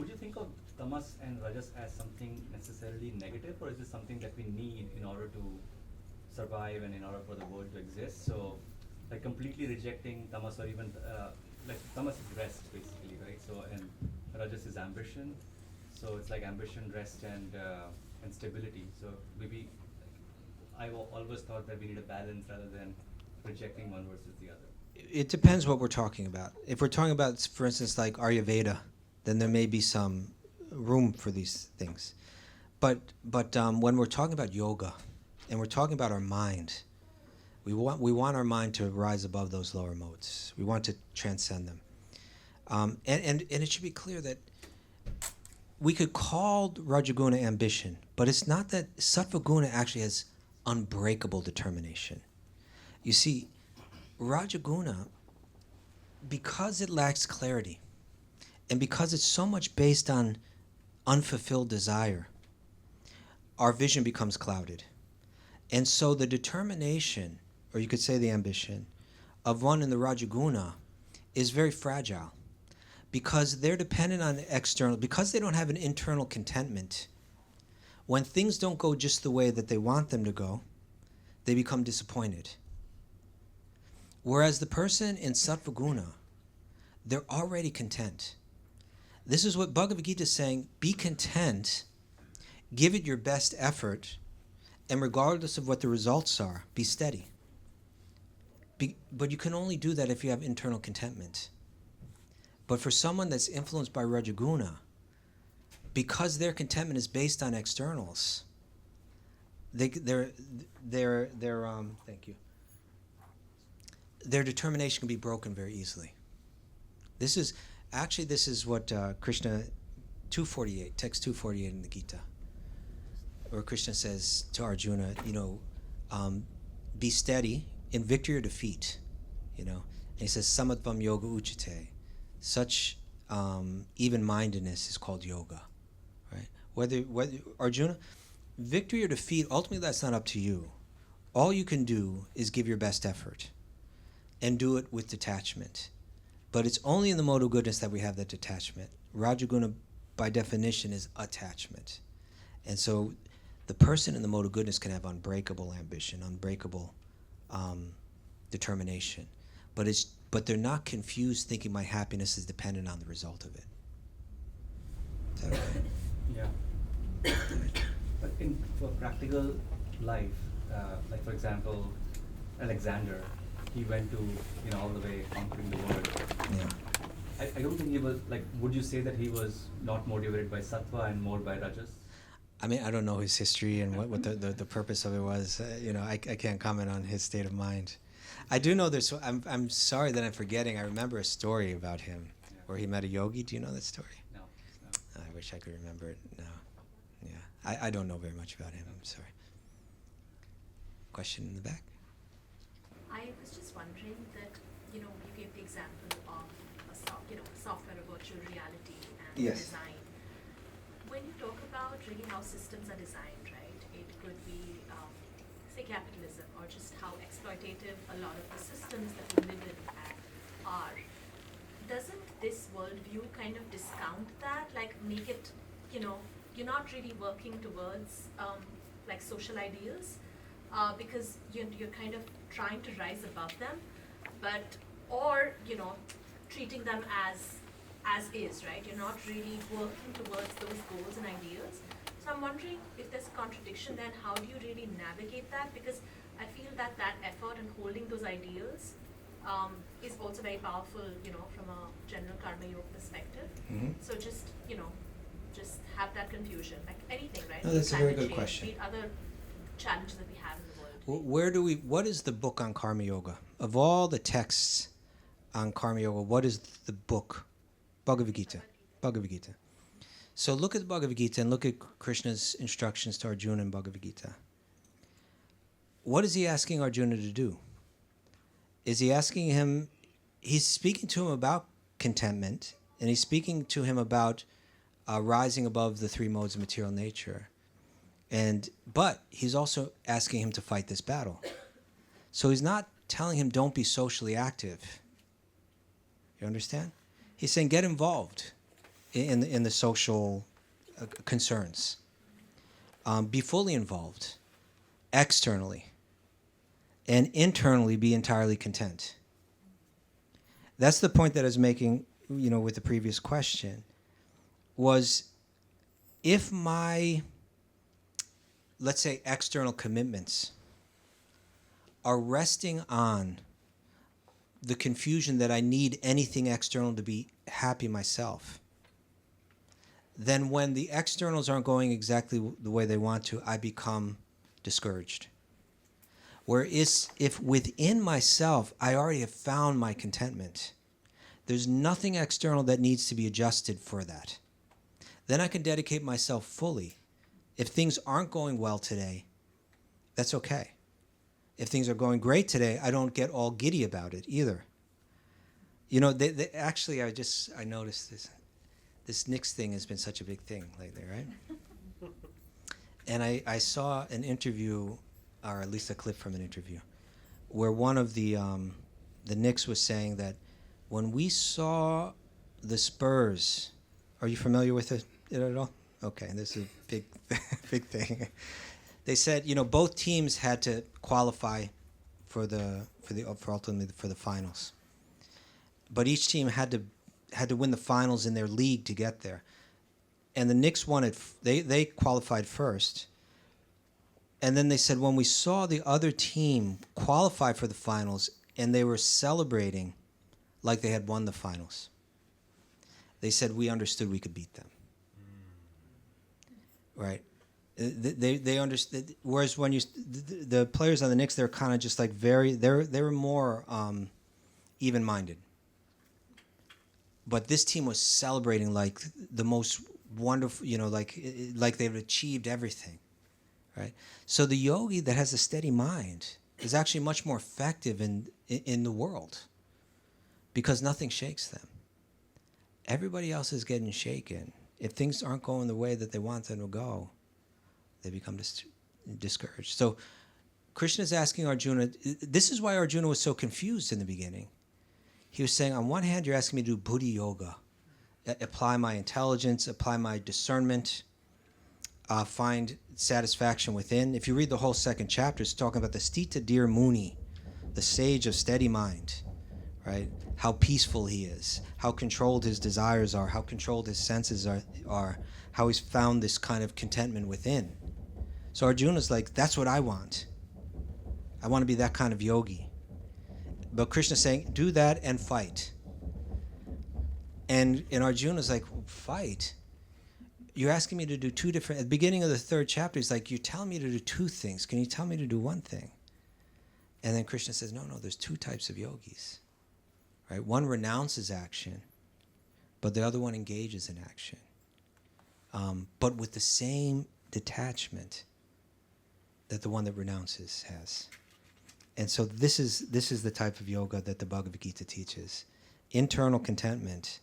would you think of tamas and rajas as something necessarily negative, or is it something that we need in order to survive and in order for the world to exist? So, like completely rejecting tamas, or even like tamas is rest basically, right? So, and rajas is ambition. So it's like ambition, rest, and stability. So maybe always thought that we need a balance rather than rejecting one versus the other. It depends what we're talking about. If we're talking about, for instance, like Ayurveda, then there may be some room for these things. But when we're talking about yoga, and we're talking about our mind, we want our mind to rise above those lower modes. We want to transcend them. And it should be clear that we could call Rajaguna ambition, but it's not that. Sattva guna actually has unbreakable determination. You see, Rajaguna, because it lacks clarity, and because it's so much based on unfulfilled desire, our vision becomes clouded. And so the determination, or you could say the ambition, of one in the Rajaguna is very fragile, because they're dependent on external, because they don't have an internal contentment. When things don't go just the way that they want them to go, they become disappointed. Whereas the person in Sattva Guna, they're already content. This is what Bhagavad Gita is saying: be content, give it your best effort, and regardless of what the results are, be steady. But you can only do that if you have internal contentment. But for someone that's influenced by Rajaguna, because their contentment is based on externals, thank you. Their determination can be broken very easily. This is what Krishna 248, text 248 in the Gita, where Krishna says to Arjuna, be steady in victory or defeat, And he says, samatvam yoga uchite. Such even-mindedness is called yoga, right? Whether Arjuna, victory or defeat, ultimately that's not up to you. All you can do is give your best effort and do it with detachment. But it's only in the mode of goodness that we have that detachment. Rajaguna, by definition, is attachment. And so the person in the mode of goodness can have unbreakable ambition, unbreakable determination. But they're not confused thinking my happiness is dependent on the result of it. Is that okay? Yeah. But for practical life, like for example, Alexander, he went to, all the way conquering the world. Yeah. I don't think he was, would you say that he was not motivated by sattva and more by rajas? I mean, I don't know his history and what the purpose of it was. I can't comment on his state of mind. I do know there's. I'm sorry that I'm forgetting. I remember a story about him where he met a yogi. Do you know that story? No. I wish I could remember it. No. Yeah. I don't know very much about him. I'm sorry. Question in the back? I was just wondering that, you gave the example of software, a virtual reality, and Yes. design. When you talk about really how systems are designed, right, it could be, say, capitalism, or just how exploitative a lot of the systems that we live in are. Doesn't this worldview kind of discount that, make it, you're not really working towards social ideals, because you're kind of trying to rise above them, or treating them as is, right? You're not really working towards those goals and ideals. So I'm wondering if there's a contradiction then, how do you really navigate that? Because I feel that effort in holding those ideals is also very powerful, from a general karma yoga perspective. Mm-hmm. So just have that confusion, like anything, right? No, that's a very Climate good change, question. be it other challenges that we have in the world. What is the book on karma yoga? Of all the texts on karma yoga, what is the book? Bhagavad Gita. Bhagavad Gita. So look at the Bhagavad Gita and look at Krishna's instructions to Arjuna in Bhagavad Gita. What is he asking Arjuna to do? Is he asking him, he's speaking to him about contentment, and he's speaking to him about rising above the three modes of material nature. But he's also asking him to fight this battle. So he's not telling him don't be socially active. You understand? He's saying get involved. in the social concerns. Be fully involved externally, and internally be entirely content. That's the point that I was making, with the previous question, was if my, let's say, external commitments are resting on the confusion that I need anything external to be happy myself, then when the externals aren't going exactly the way they want to, I become discouraged. Whereas if within myself I already have found my contentment, there's nothing external that needs to be adjusted for that. Then I can dedicate myself fully. If things aren't going well today, that's okay. If things are going great today, I don't get all giddy about it either. Actually, I noticed this Knicks thing has been such a big thing lately, right? And I saw an interview, or at least a clip from an interview, where one of the Knicks was saying that when we saw the Spurs, are you familiar with it at all? Okay, this is a big, big thing. They said, both teams had to qualify for ultimately for the finals, but each team had to win the finals in their league to get there. And the Knicks won it. They qualified first. And then they said when we saw the other team qualify for the finals and they were celebrating like they had won the finals, they said we understood we could beat them. Right? They understood. Whereas when the players on the Knicks, they're kind of just like they were more even-minded. But this team was celebrating like the most wonderful, like they've achieved everything, right? So the yogi that has a steady mind is actually much more effective in the world because nothing shakes them. Everybody else is getting shaken. If things aren't going the way that they want them to go, they become discouraged. So Krishna is asking Arjuna, this is why Arjuna was so confused in the beginning. He was saying, on one hand, you're asking me to do buddhi yoga, apply my intelligence, apply my discernment, find satisfaction within. If you read the whole second chapter, it's talking about the Stita Dhir Muni, the sage of steady mind, right? How peaceful he is, how controlled his desires are, how controlled his senses are, how he's found this kind of contentment within. So Arjuna's like, that's what I want. I want to be that kind of yogi. But Krishna's saying, do that and fight. And Arjuna's like, fight? You're asking me to do two different... At the beginning of the third chapter, he's like, you're telling me to do two things. Can you tell me to do one thing? And then Krishna says, no, there's two types of yogis. Right? One renounces action, but the other one engages in action. But with the same detachment that the one that renounces has. And so this is the type of yoga that the Bhagavad Gita teaches. Internal contentment,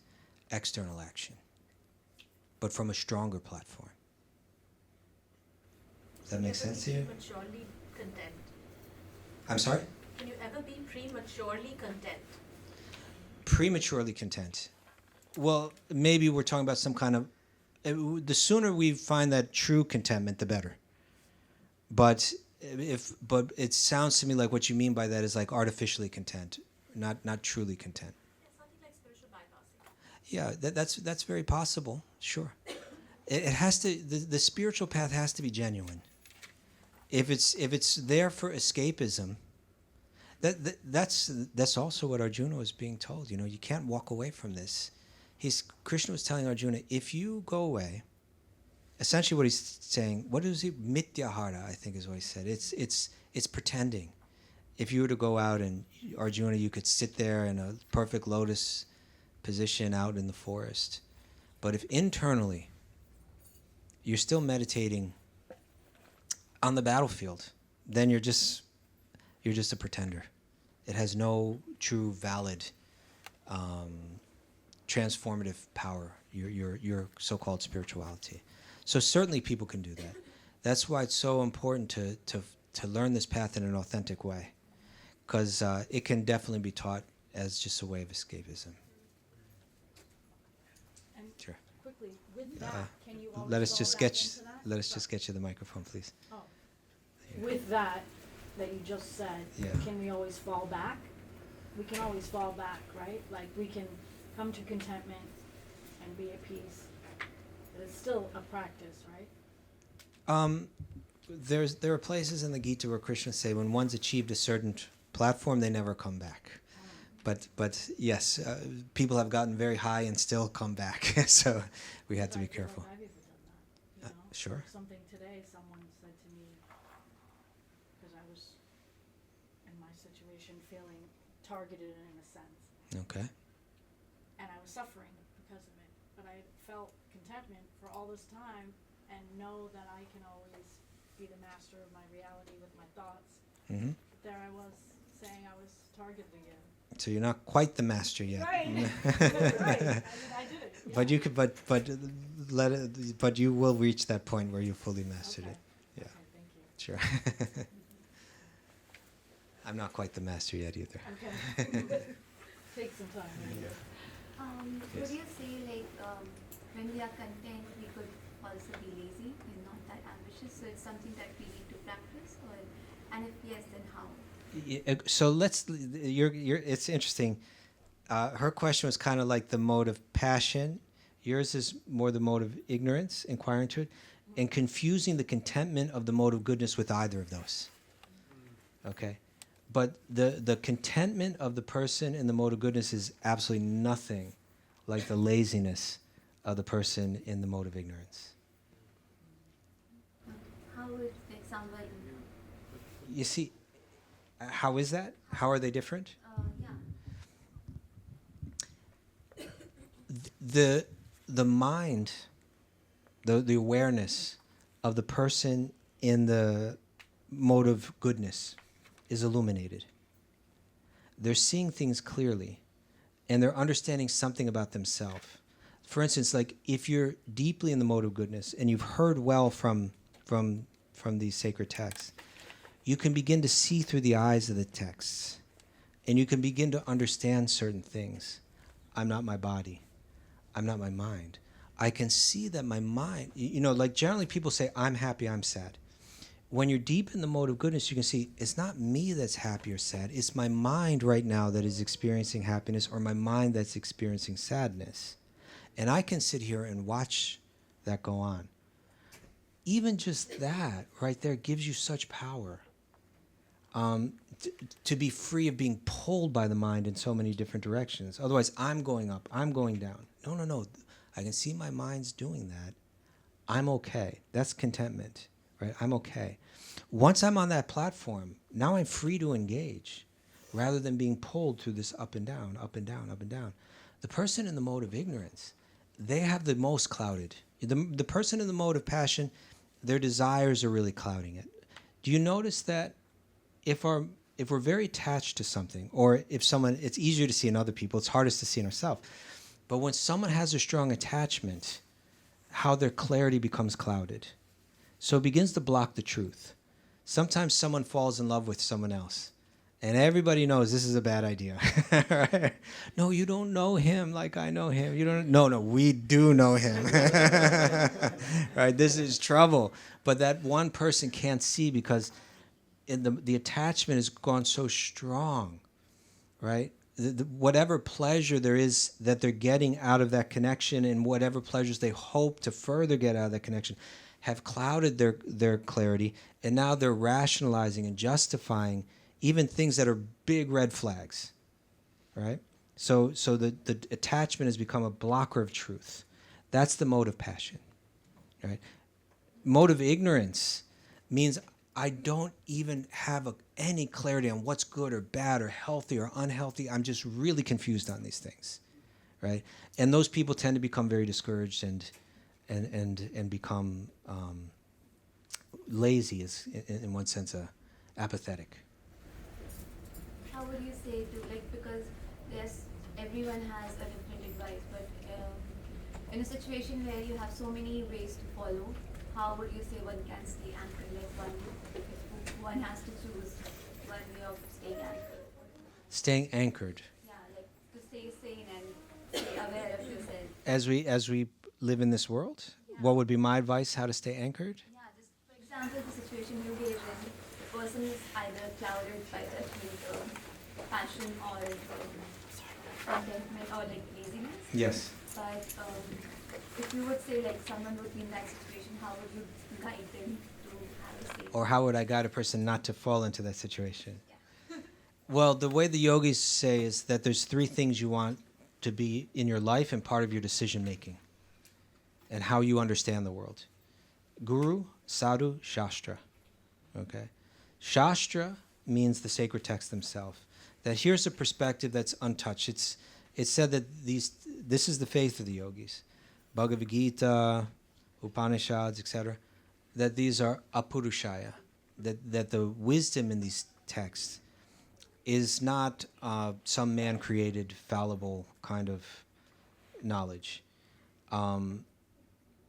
external action. But from a stronger platform. Does that make sense to you? Prematurely content. I'm sorry? Can you ever be prematurely content? Prematurely content. Well, maybe we're talking about some kind of... the sooner we find that true contentment, the better. But it sounds to me like what you mean by that is like artificially content, not truly content. Yeah, something like spiritual bypassing. Yeah, that's very possible. Sure, it has to. The spiritual path has to be genuine. If it's there for escapism, that's also what Arjuna was being told. You can't walk away from this. Krishna was telling Arjuna, if you go away. Essentially what he's saying, what is he? Mityahara, I think is what he said. It's pretending. If you were to go out and, Arjuna, you could sit there in a perfect lotus position out in the forest. But if internally you're still meditating on the battlefield, then you're just a pretender. It has no true, valid, transformative power, your so-called spirituality. So certainly people can do that. That's why it's so important to learn this path in an authentic way, because it can definitely be taught as just a way of escapism. And Sure. With that, can you always let us fall just back get into that? let us just get you the microphone, please. Oh. With that you just said, Yeah. can we always fall back? We can always fall back, right? Like, we can come to contentment and be at peace. But it's still a practice, right? There are places in the Gita where Krishna say when one's achieved a certain platform, they never come back. But yes, people have gotten very high and still come back. So we have to be careful. I've even done that, you know? Sure. Like something today, someone said to me, because I was in my situation feeling targeted in a sense, Okay. and I was suffering because of it. But I felt contentment for all this time and know that I can always be the master of my reality with my thoughts. Hmm. But there I was saying I was targeted again. So you're not quite the master yet. Right. Right. I did it. Yeah. But you could, but you will reach that point where you fully mastered Okay. it. Yeah. Okay, thank you. Sure. I'm not quite the master yet either. Okay. Take some time. Yeah. Would Yes. you say like when we are content, we could also be lazy and not that ambitious? So it's something that we need to practice, and if yes, then how? So it's interesting. Her question was kind of like the mode of passion. Yours is more the mode of ignorance, inquiring to it, and confusing the contentment of the mode of goodness with either of those. Okay? But the contentment of the person in the mode of goodness is absolutely nothing like the laziness of the person in the mode of ignorance. How would like someone? You see, how is that? How are they different? Yeah. The mind, the awareness of the person in the mode of goodness is illuminated. They're seeing things clearly, and they're understanding something about themselves. For instance, like if you're deeply in the mode of goodness and you've heard well from these sacred texts, you can begin to see through the eyes of the texts, and you can begin to understand certain things. I'm not my body. I'm not my mind. I can see that my mind, like generally people say, I'm happy, I'm sad. When you're deep in the mode of goodness, you can see it's not me that's happy or sad. It's my mind right now that is experiencing happiness, or my mind that's experiencing sadness. And I can sit here and watch that go on. Even just that right there gives you such power. To be free of being pulled by the mind in so many different directions. Otherwise, I'm going up, I'm going down. No. I can see my mind's doing that. I'm okay. That's contentment, right? I'm okay. Once I'm on that platform, now I'm free to engage rather than being pulled through this up and down, up and down, up and down. The person in the mode of ignorance, they have the most clouded. The person in the mode of passion, their desires are really clouding it. Do you notice that if we're very attached to something, or if someone, it's easier to see in other people, it's hardest to see in ourselves. But when someone has a strong attachment, how their clarity becomes clouded. So it begins to block the truth. Sometimes someone falls in love with someone else, and everybody knows this is a bad idea. Right? No, you don't know him like I know him. You don't. No, we do know him. Right? This is trouble. But that one person can't see because the attachment has gone so strong, right? Whatever pleasure there is that they're getting out of that connection, and whatever pleasures they hope to further get out of that connection, have clouded their clarity, and now they're rationalizing and justifying even things that are big red flags, right? So the attachment has become a blocker of truth. That's the mode of passion, right? Mode of ignorance means I don't even have any clarity on what's good or bad or healthy or unhealthy. I'm just really confused on these things, right? And those people tend to become very discouraged and become lazy, is in one sense apathetic. How would you say to because yes, everyone has a different advice, but in a situation where you have so many ways to follow, how would you say one can stay anchored? One has to choose one way of staying anchored. Staying anchored. Yeah, to stay sane and stay aware of yourself. As we live in this world? Yeah. What would be my advice? How to stay anchored? Yeah, just for example, the situation you gave in, the person is either clouded by judgment or passion or contentment or like laziness. Yes. But if you would say like someone would be in that situation, how would you guide them to have a state? Or how would I guide a person not to fall into that situation? Yeah. Well, the way the yogis say is that there's 3 things you want to be in your life and part of your decision making and how you understand the world. Guru, sadhu, shastra. Okay? Shastra means the sacred texts themselves. That here's a perspective that's untouched. It's said that this is the faith of the yogis. Bhagavad Gita, Upanishads, etc. That these are apurushaya. That the wisdom in these texts is not some man-created, fallible kind of knowledge.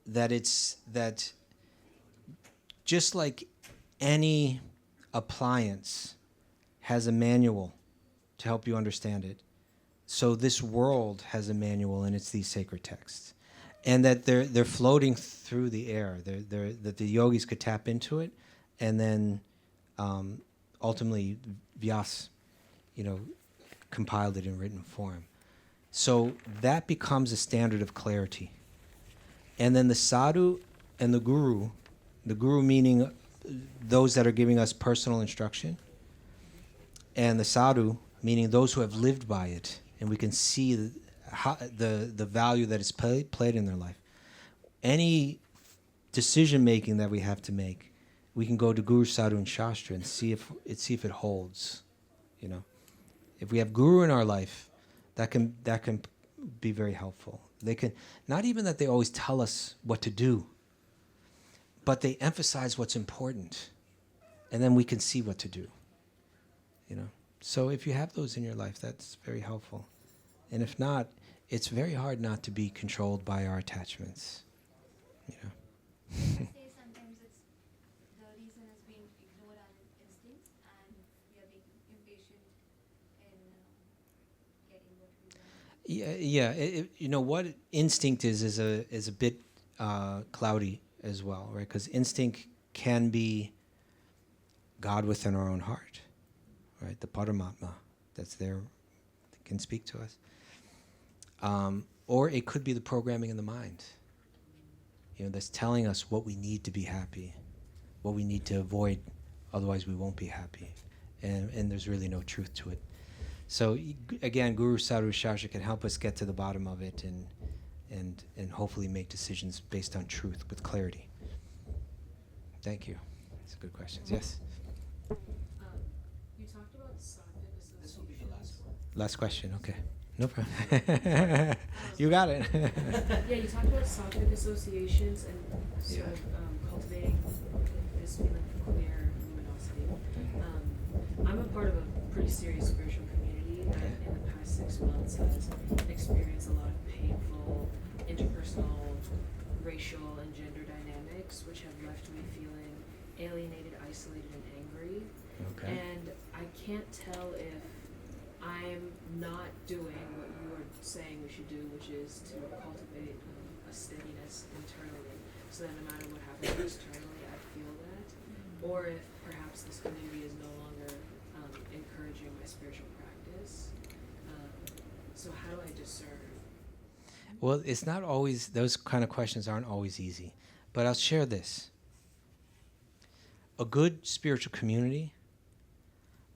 That just like any appliance has a manual to help you understand it, so this world has a manual, and it's these sacred texts, and that they're floating through the air. That the yogis could tap into it, and then ultimately Vyas, compiled it in written form. So that becomes a standard of clarity. And then the sadhu and the guru meaning those that are giving us personal instruction, and the sadhu meaning those who have lived by it, and we can see the value that is played in their life. Any decision making that we have to make, we can go to Guru, Sadhu, and Shastra and see if it holds. If we have Guru in our life, that can be very helpful. They can, not even that they always tell us what to do, but they emphasize what's important, and then we can see what to do. So if you have those in your life, that's very helpful. And if not, it's very hard not to be controlled by our attachments. I say sometimes it's the reason is being ignored our instincts, and we are being impatient in getting what we want. Yeah. What instinct is a bit cloudy as well, right? Because instinct can be God within our own heart, right? The Paramatma that's there that can speak to us. Or it could be the programming in the mind, that's telling us what we need to be happy, what we need to avoid, otherwise we won't be happy. And there's really no truth to it. So again, Guru, Sadhu, Shastra can help us get to the bottom of it and hopefully make decisions based on truth with clarity. Thank you. That's a good question. Yes? You talked about sattvic associations. This will be the last one. Last question. Okay. No problem. You got it. Yeah, you talked about sattvic associations and sort Yeah. of cultivating this feeling of clear luminosity. I'm a part of a pretty serious spiritual community that in the past 6 months has experienced a lot of painful interpersonal, racial, and gender dynamics, which have left me feeling alienated, isolated, and angry. Okay. And I can't tell if I'm not doing what you are saying we should do, which is to cultivate a steadiness internally, so that no matter what happens externally, I feel that, or if perhaps this community is no longer encouraging my spiritual practice. So how do I discern? Well, it's not always, those kind of questions aren't always easy. But I'll share this. A good spiritual community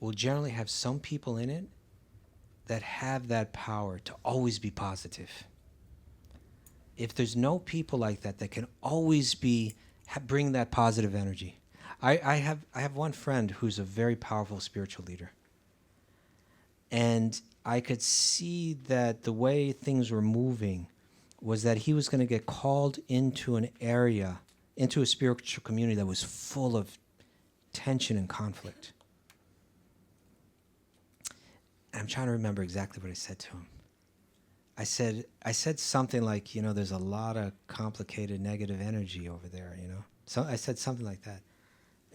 will generally have some people in it that have that power to always be positive. If there's no people like that can always bring that positive energy. I have one friend who's a very powerful spiritual leader. And I could see that the way things were moving was that he was going to get called into an area, into a spiritual community that was full of tension and conflict. And I'm trying to remember exactly what I said to him. I said something like, there's a lot of complicated negative energy over there, So I said something like that.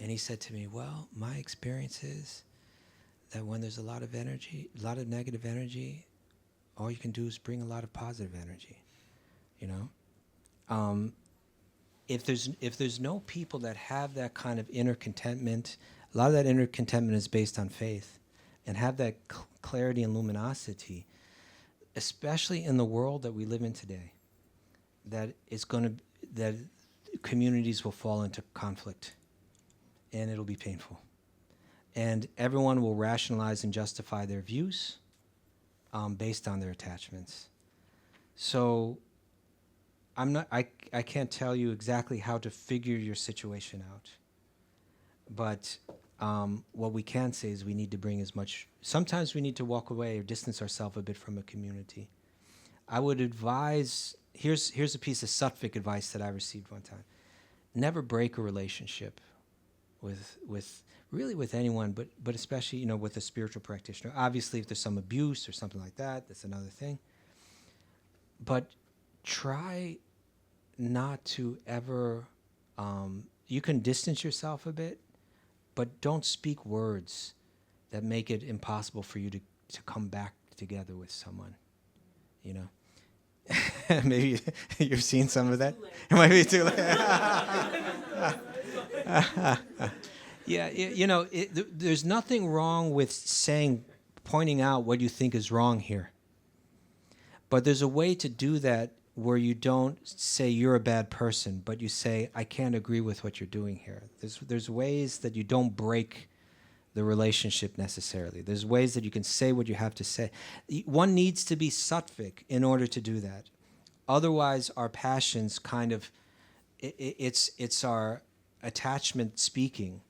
And he said to me, well, my experience is that when there's a lot of energy, a lot of negative energy, all you can do is bring a lot of positive energy, if there's no people that have that kind of inner contentment, a lot of that inner contentment is based on faith, and have that clarity and luminosity, especially in the world that we live in today, that communities will fall into conflict, and it'll be painful, and everyone will rationalize and justify their views based on their attachments. So I can't tell you exactly how to figure your situation out. But what we can say is we need to bring as much, sometimes we need to walk away or distance ourselves a bit from a community. I would advise, here's a piece of Sattvic advice that I received one time. Never break a relationship with anyone, but especially, with a spiritual practitioner. Obviously, if there's some abuse or something like that, that's another thing. But try not to ever, you can distance yourself a bit, but don't speak words that make it impossible for you to come back together with someone, Maybe you've seen some of that. It might be too late. Yeah, there's nothing wrong with pointing out what you think is wrong here. But there's a way to do that where you don't say you're a bad person, but you say, I can't agree with what you're doing here. There's ways that you don't break the relationship necessarily. There's ways that you can say what you have to say. One needs to be sattvic in order to do that. Otherwise, our passions it's our attachment speaking.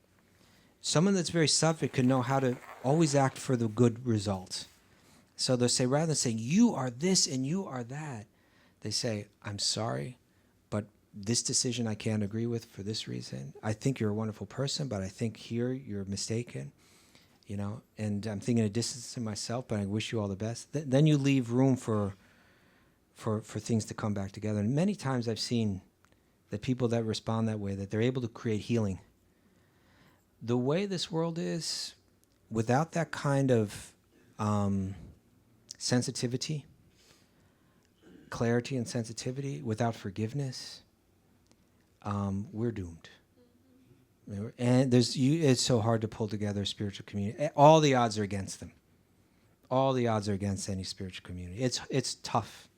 Someone that's very sattvic can know how to always act for the good result. So they'll say, rather than saying, you are this and you are that, they say, I'm sorry, but this decision I can't agree with for this reason. I think you're a wonderful person, but I think here you're mistaken, and I'm thinking of distancing myself, but I wish you all the best. Then you leave room for things to come back together. And many times I've seen that people that respond that way, that they're able to create healing. The way this world is, without that kind of sensitivity, clarity and sensitivity, without forgiveness, we're doomed. And it's so hard to pull together a spiritual community. All the odds are against them. All the odds are against any spiritual community. It's tough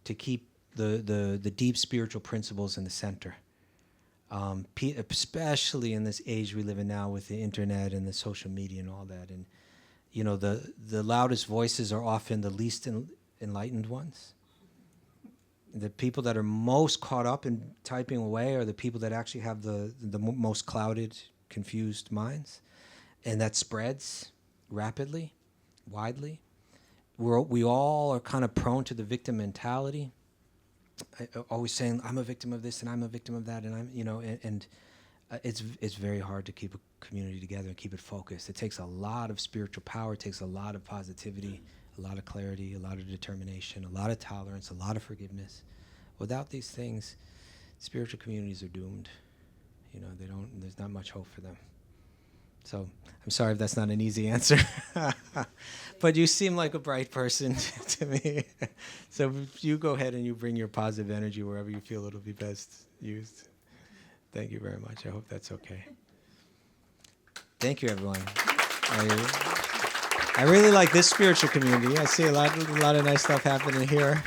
to keep the deep spiritual principles in the center, especially in this age we live in now with the internet and the social media and all that. And the loudest voices are often the least enlightened ones. The people that are most caught up in typing away are the people that actually have the most clouded, confused minds. And that spreads rapidly, widely. We all are kind of prone to the victim mentality. Always saying, I'm a victim of this and I'm a victim of that. And it's very hard to keep a community together and keep it focused. It takes a lot of spiritual power. It takes a lot of positivity, a lot of clarity, a lot of determination, a lot of tolerance, a lot of forgiveness. Without these things, spiritual communities are doomed. There's not much hope for them. So I'm sorry if that's not an easy answer, but you seem like a bright person to me. So you go ahead and you bring your positive energy wherever you feel it'll be best used. Thank you very much. I hope that's okay. Thank you, everyone. I really like this spiritual community. I see a lot of nice stuff happening here.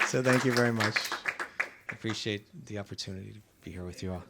So thank you very much. I appreciate the opportunity to be here with you all.